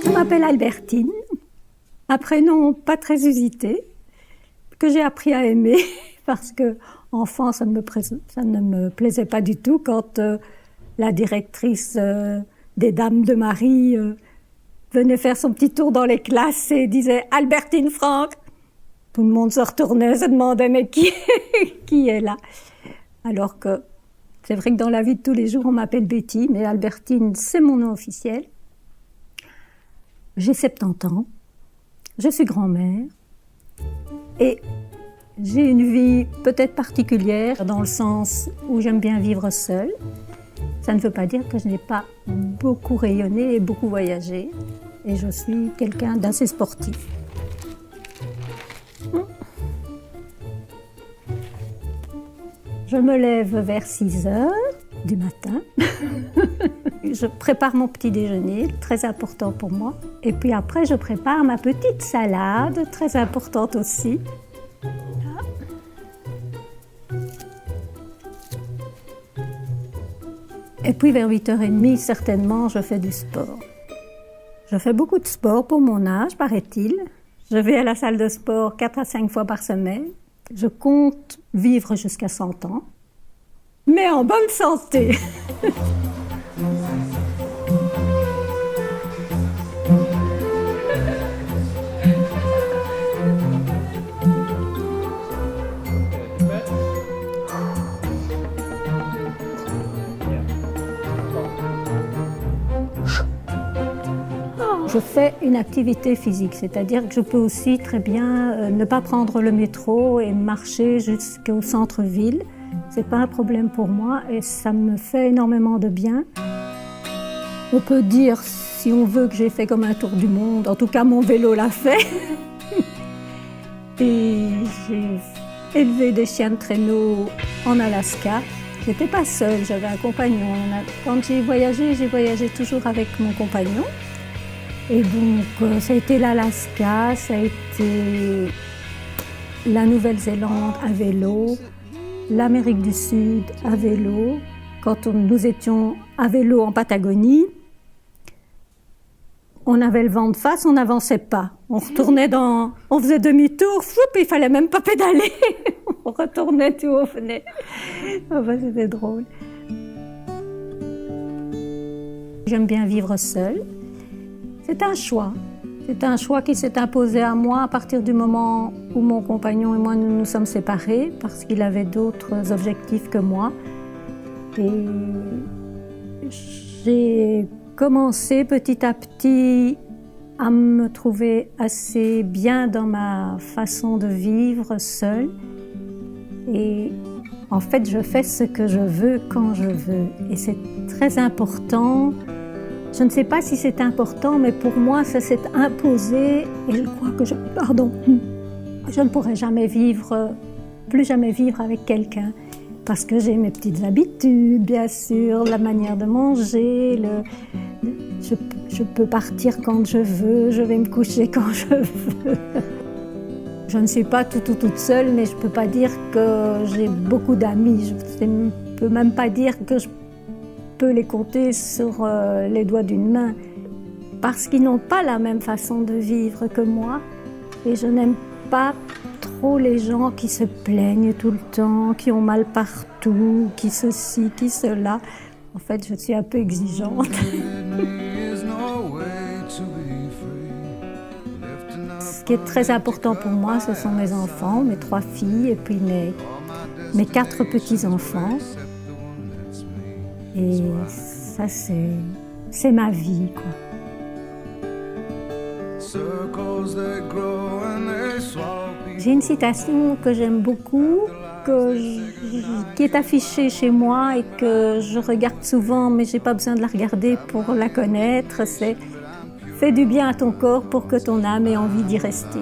Je m'appelle Albertine, un prénom pas très usité, que j'ai appris à aimer parce que enfant ça ne me plaisait pas du tout quand la directrice des Dames de Marie venait faire son petit tour dans les classes et disait « Albertine Franck ». Tout le monde se retournait, se demandait « mais qui est là ?» Alors que c'est vrai que dans la vie de tous les jours on m'appelle Betty, mais Albertine c'est mon nom officiel. J'ai 70 ans, je suis grand-mère et j'ai une vie peut-être particulière dans le sens où j'aime bien vivre seule. Ça ne veut pas dire que je n'ai pas beaucoup rayonné et beaucoup voyagé. Et je suis quelqu'un d'assez sportif. Je me lève vers 6 heures du matin. Je prépare mon petit déjeuner, très important pour moi. Et puis après, je prépare ma petite salade, très importante aussi. Et puis vers 8h30, certainement, je fais du sport. Je fais beaucoup de sport pour mon âge, paraît-il. Je vais à la salle de sport 4 à 5 fois par semaine. Je compte vivre jusqu'à 100 ans, mais en bonne santé. Je fais une activité physique, c'est-à-dire que je peux aussi très bien ne pas prendre le métro et marcher jusqu'au centre-ville. C'est pas un problème pour moi et ça me fait énormément de bien. On peut dire, si on veut, que j'ai fait comme un tour du monde. En tout cas, mon vélo l'a fait. Et j'ai élevé des chiens de traîneau en Alaska. J'étais pas seule, j'avais un compagnon. Quand j'ai voyagé toujours avec mon compagnon. Et donc, ça a été l'Alaska, ça a été la Nouvelle-Zélande à vélo, l'Amérique du Sud à vélo. Quand nous étions à vélo en Patagonie, on avait le vent de face, on n'avançait pas. On retournait on faisait demi-tour, il fallait même pas pédaler. On retournait tout, on venait. Enfin, c'était drôle. J'aime bien vivre seule. C'est un choix. C'est un choix qui s'est imposé à moi à partir du moment où mon compagnon et moi nous nous sommes séparés parce qu'il avait d'autres objectifs que moi. Et j'ai commencé petit à petit à me trouver assez bien dans ma façon de vivre seule. Et en fait, je fais ce que je veux quand je veux. Et c'est très important. Je ne sais pas si c'est important, mais pour moi, ça s'est imposé et je crois que je ne pourrai jamais plus jamais vivre avec quelqu'un. Parce que j'ai mes petites habitudes, bien sûr, la manière de manger, je peux partir quand je veux, je vais me coucher quand je veux. Je ne suis pas toute seule, mais je ne peux pas dire que j'ai beaucoup d'amis. Je ne peux même pas dire que je peux les compter sur les doigts d'une main parce qu'ils n'ont pas la même façon de vivre que moi et je n'aime pas trop les gens qui se plaignent tout le temps, qui ont mal partout, qui ceci, qui cela. En fait, je suis un peu exigeante. Ce qui est très important pour moi, ce sont mes enfants, mes 3 filles et puis mes 4 petits-enfants. Et ça, c'est ma vie, quoi. J'ai une citation que j'aime beaucoup, qui est affichée chez moi et que je regarde souvent, mais je n'ai pas besoin de la regarder pour la connaître. C'est « Fais du bien à ton corps pour que ton âme ait envie d'y rester ».